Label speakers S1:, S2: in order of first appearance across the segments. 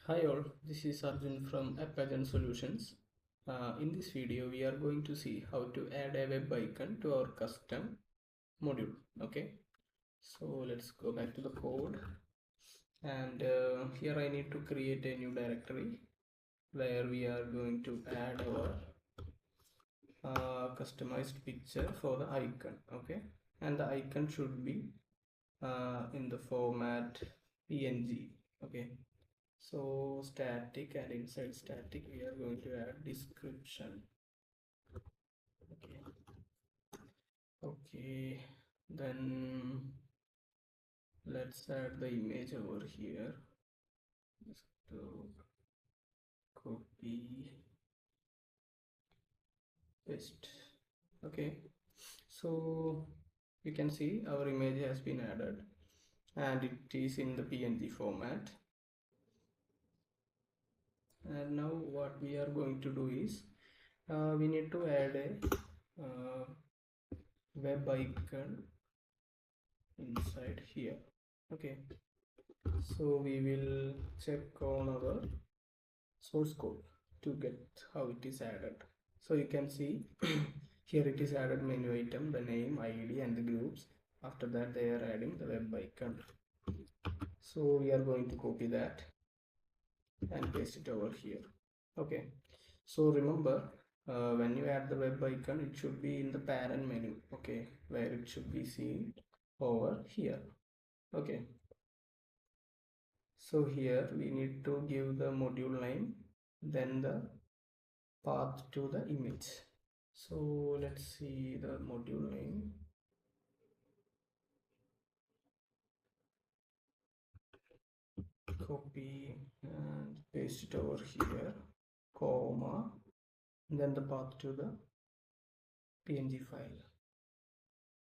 S1: Hi all, this is Arjun from Appagent Solutions. In this video, we are going to see how to add a web icon to our custom module. Okay, so let's go back to the code, and here I need to create a new directory where we are going to add our customized picture for the icon. Okay, and the icon should be in the format PNG. Okay. So static, and inside static we are going to add description. Okay, then let's add the image over here. Just to copy, paste. Okay, so you can see our image has been added and it is in the PNG format. And now what we are going to do is we need to add a web icon inside here. Okay, so we will check on our source code to get how it is added. So you can see here it is added menu item, the name, ID and the groups. After that they are adding the web icon. So we are going to copy that and paste it over here. Okay, so remember when you add the web icon, it should be in the parent menu. Okay, where it should be seen over here. Okay, so here we need to give the module name, then the path to the image. So let's see the module name. Copy and paste it over here, comma, then the path to the PNG file.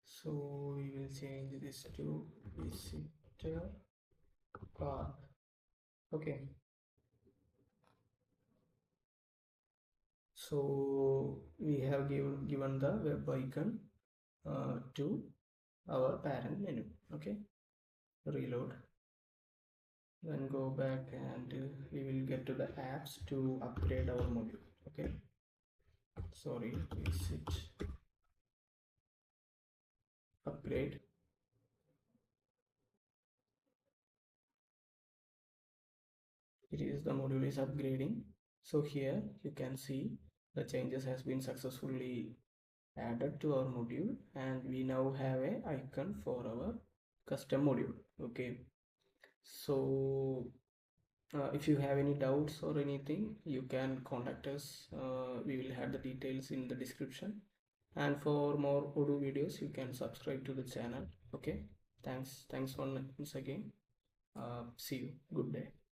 S1: So we will change this to visitor path. Okay, so we have given the web icon to our parent menu. Okay, reload, then go back, and we will get to the apps to upgrade our module. Okay, sorry, visit upgrade. It is the module is upgrading. So here you can see the changes has been successfully added to our module, and we now have a icon for our custom module. Okay, so if you have any doubts or anything, you can contact us. We will have the details in the description, and for more Odoo videos you can subscribe to the channel. Okay, thanks once again. See you. Good day.